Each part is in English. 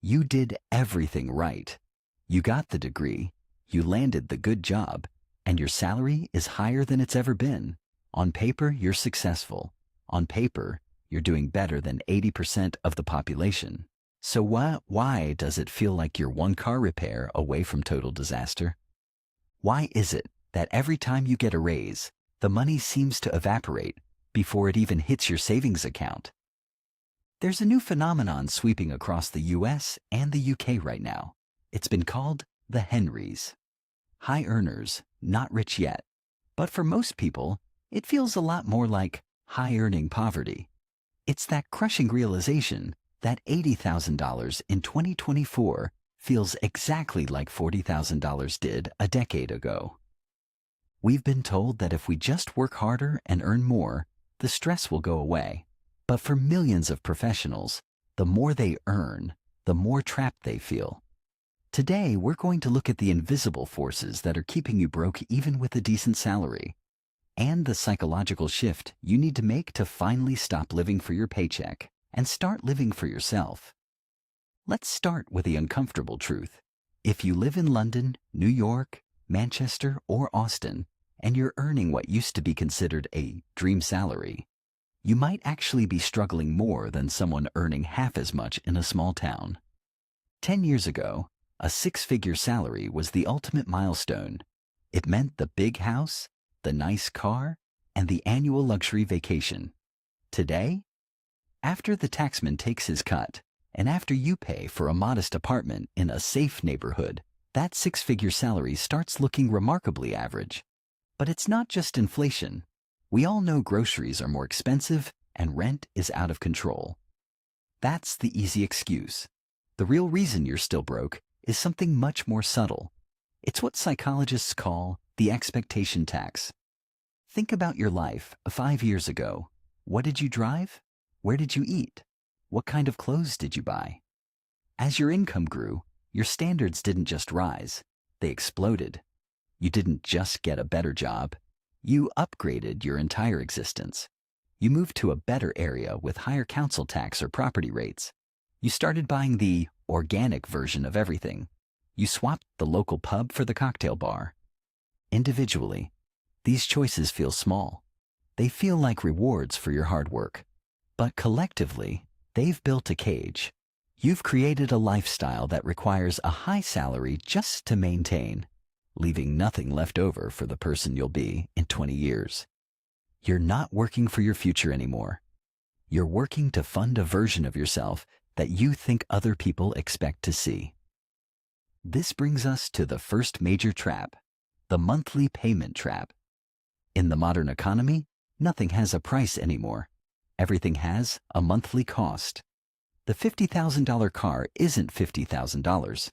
You did everything right. You got the degree, you landed the good job, and your salary is higher than it's ever been. On paper, you're successful. On paper, you're doing better than 80% of the population. So why does it feel like you're one car repair away from total disaster? Why is it that every time you get a raise, the money seems to evaporate before it even hits your savings account? There's a new phenomenon sweeping across the US and the UK right now. It's been called the Henrys. High earners, not rich yet. But for most people, it feels a lot more like high-earning poverty. It's that crushing realization that $80,000 in 2024 feels exactly like $40,000 did a decade ago. We've been told that if we just work harder and earn more, the stress will go away. But for millions of professionals, the more they earn, the more trapped they feel. Today, we're going to look at the invisible forces that are keeping you broke even with a decent salary, and the psychological shift you need to make to finally stop living for your paycheck and start living for yourself. Let's start with the uncomfortable truth. If you live in London, New York, Manchester, or Austin, and you're earning what used to be considered a dream salary, you might actually be struggling more than someone earning half as much in a small town. 10 years ago, a six-figure salary was the ultimate milestone. It meant the big house, the nice car, and the annual luxury vacation. Today, after the taxman takes his cut, and after you pay for a modest apartment in a safe neighborhood, that six-figure salary starts looking remarkably average. But it's not just inflation. We all know groceries are more expensive and rent is out of control. That's the easy excuse. The real reason you're still broke is something much more subtle. It's what psychologists call the expectation tax. Think about your life 5 years ago. What did you drive? Where did you eat? What kind of clothes did you buy? As your income grew, your standards didn't just rise, they exploded. You didn't just get a better job, you upgraded your entire existence. You moved to a better area with higher council tax or property rates. You started buying the organic version of everything. You swapped the local pub for the cocktail bar. Individually, these choices feel small. They feel like rewards for your hard work. But collectively, they've built a cage. You've created a lifestyle that requires a high salary just to maintain, leaving nothing left over for the person you'll be in 20 years. You're not working for your future anymore. You're working to fund a version of yourself that you think other people expect to see. This brings us to the first major trap, the monthly payment trap. In the modern economy, nothing has a price anymore. Everything has a monthly cost. The $50,000 car isn't $50,000.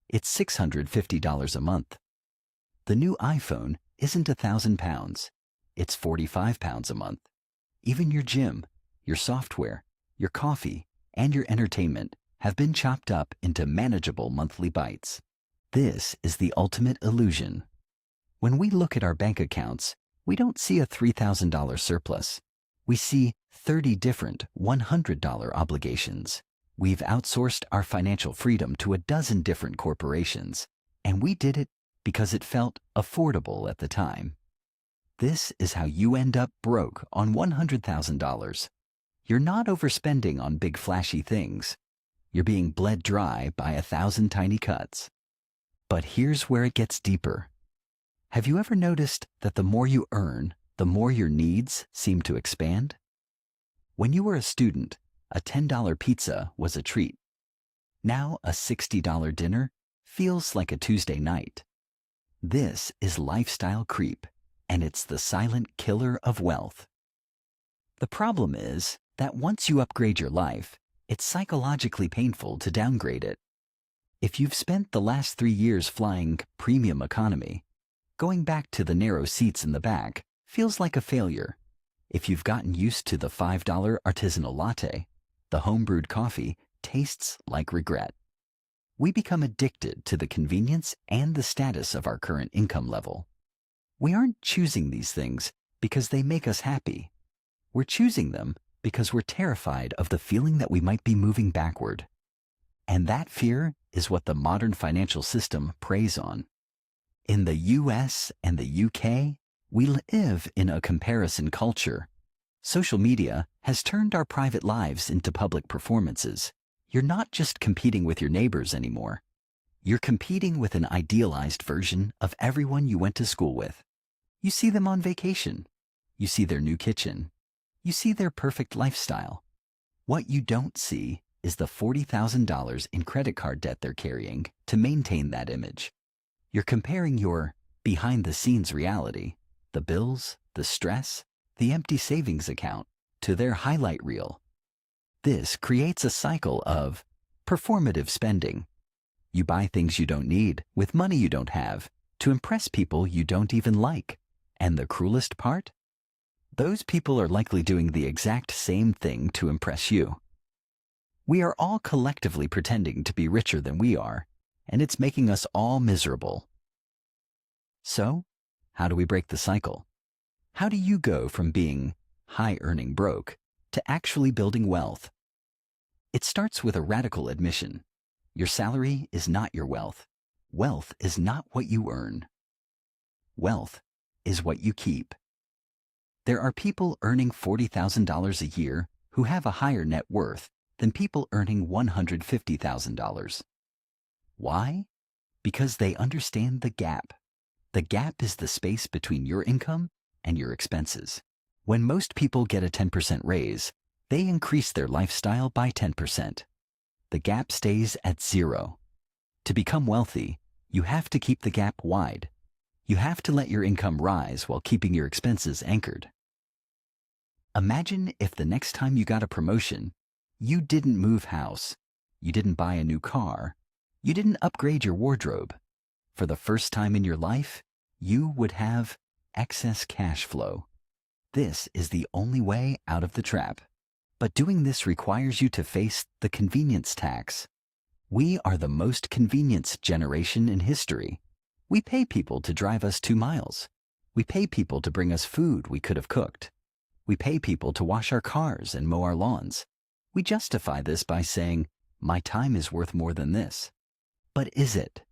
It's $650 a month. The new iPhone isn't £1,000. It's £45 a month. Even your gym, your software, your coffee, and your entertainment have been chopped up into manageable monthly bites. This is the ultimate illusion. When we look at our bank accounts, we don't see a $3,000 surplus. We see 30 different $100 obligations. We've outsourced our financial freedom to a dozen different corporations, and we did it because it felt affordable at the time. This is how you end up broke on $100,000. You're not overspending on big flashy things. You're being bled dry by 1,000 tiny cuts. But here's where it gets deeper. Have you ever noticed that the more you earn, the more your needs seem to expand? When you were a student, a $10 pizza was a treat. Now a $60 dinner feels like a Tuesday night. This is lifestyle creep, and it's the silent killer of wealth. The problem is that once you upgrade your life, it's psychologically painful to downgrade it. If you've spent the last 3 years flying premium economy, going back to the narrow seats in the back feels like a failure. If you've gotten used to the $5 artisanal latte, the home-brewed coffee tastes like regret. We become addicted to the convenience and the status of our current income level. We aren't choosing these things because they make us happy. We're choosing them because we're terrified of the feeling that we might be moving backward. And that fear is what the modern financial system preys on. In the US and the UK, we live in a comparison culture. Social media has turned our private lives into public performances. You're not just competing with your neighbors anymore. You're competing with an idealized version of everyone you went to school with. You see them on vacation. You see their new kitchen. You see their perfect lifestyle. What you don't see is the $40,000 in credit card debt they're carrying to maintain that image. You're comparing your behind-the-scenes reality, the bills, the stress, the empty savings account, to their highlight reel. This creates a cycle of performative spending. You buy things you don't need with money you don't have to impress people you don't even like. And the cruelest part? Those people are likely doing the exact same thing to impress you. We are all collectively pretending to be richer than we are, and it's making us all miserable. So, how do we break the cycle? How do you go from being high-earning broke to actually building wealth? It starts with a radical admission. Your salary is not your wealth. Wealth is not what you earn. Wealth is what you keep. There are people earning $40,000 a year who have a higher net worth than people earning $150,000. Why? Because they understand the gap. The gap is the space between your income and your expenses. When most people get a 10% raise, they increase their lifestyle by 10%. The gap stays at 0. To become wealthy, you have to keep the gap wide. You have to let your income rise while keeping your expenses anchored. Imagine if the next time you got a promotion, you didn't move house, you didn't buy a new car, you didn't upgrade your wardrobe. For the first time in your life, you would have excess cash flow. This is the only way out of the trap. But doing this requires you to face the convenience tax. We are the most convenienced generation in history. We pay people to drive us 2 miles. We pay people to bring us food we could have cooked. We pay people to wash our cars and mow our lawns. We justify this by saying, my time is worth more than this. But is it?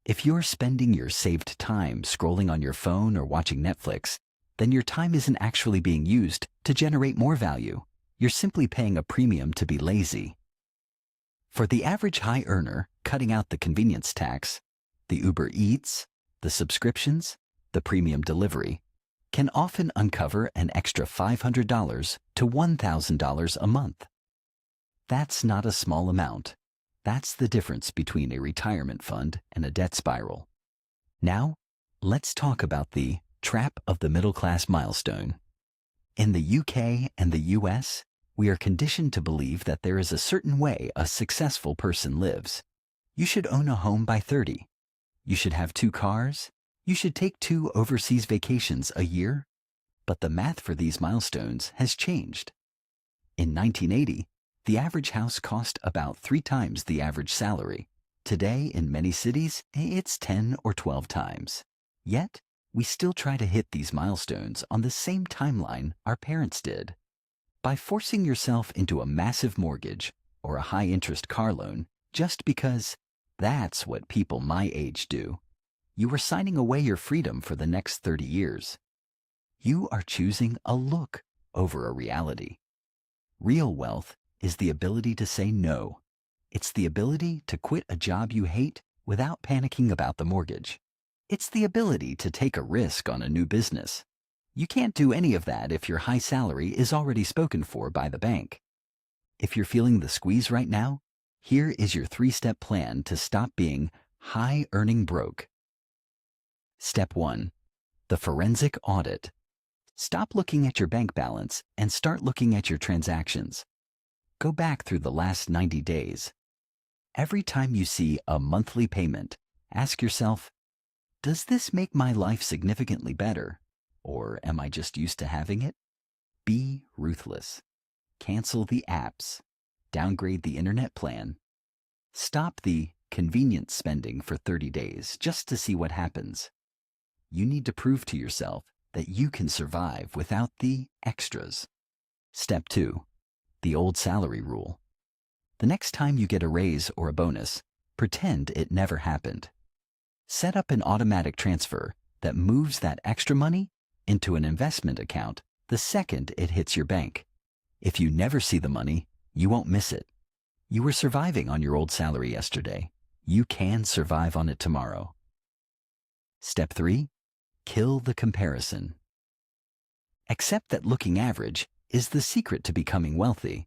If you're spending your saved time scrolling on your phone or watching Netflix, then your time isn't actually being used to generate more value. You're simply paying a premium to be lazy. For the average high earner, cutting out the convenience tax, the Uber Eats, the subscriptions, the premium delivery, can often uncover an extra $500 to $1,000 a month. That's not a small amount. That's the difference between a retirement fund and a debt spiral. Now, let's talk about the trap of the middle-class milestone. In the UK and the US, we are conditioned to believe that there is a certain way a successful person lives. You should own a home by 30. You should have 2 cars. You should take 2 overseas vacations a year. But the math for these milestones has changed. In 1980, the average house cost about 3 times the average salary. Today, in many cities, it's 10 or 12 times. Yet, we still try to hit these milestones on the same timeline our parents did. By forcing yourself into a massive mortgage or a high-interest car loan just because that's what people my age do, you are signing away your freedom for the next 30 years. You are choosing a look over a reality. Real wealth is the ability to say no. It's the ability to quit a job you hate without panicking about the mortgage. It's the ability to take a risk on a new business. You can't do any of that if your high salary is already spoken for by the bank. If you're feeling the squeeze right now, here is your 3-step plan to stop being high-earning broke. Step 1. The forensic audit. Stop looking at your bank balance and start looking at your transactions. Go back through the last 90 days. Every time you see a monthly payment, ask yourself, does this make my life significantly better? Or am I just used to having it? Be ruthless. Cancel the apps. Downgrade the internet plan. Stop the convenience spending for 30 days just to see what happens. You need to prove to yourself that you can survive without the extras. Step 2. The old salary rule. The next time you get a raise or a bonus, pretend it never happened. Set up an automatic transfer that moves that extra money into an investment account the second it hits your bank. If you never see the money, you won't miss it. You were surviving on your old salary yesterday. You can survive on it tomorrow. Step 3. Kill the comparison. Accept that looking average is the secret to becoming wealthy.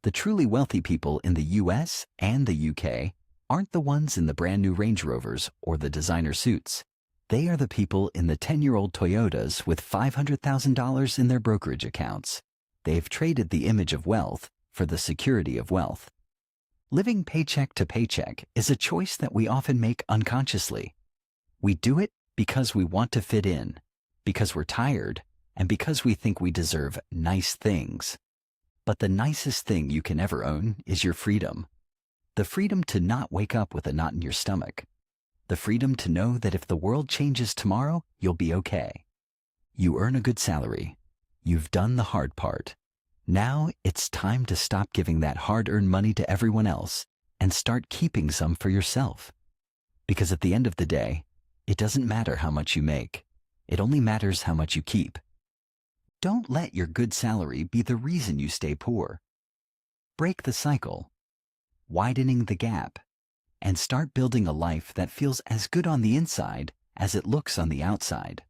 The truly wealthy people in the US and the UK aren't the ones in the brand new Range Rovers or the designer suits. They are the people in the 10-year-old Toyotas with $500,000 in their brokerage accounts. They've traded the image of wealth for the security of wealth. Living paycheck to paycheck is a choice that we often make unconsciously. We do it because we want to fit in, because we're tired, and because we think we deserve nice things. But the nicest thing you can ever own is your freedom. The freedom to not wake up with a knot in your stomach. The freedom to know that if the world changes tomorrow, you'll be okay. You earn a good salary. You've done the hard part. Now it's time to stop giving that hard-earned money to everyone else and start keeping some for yourself. Because at the end of the day, it doesn't matter how much you make. It only matters how much you keep. Don't let your good salary be the reason you stay poor. Break the cycle, widening the gap, and start building a life that feels as good on the inside as it looks on the outside.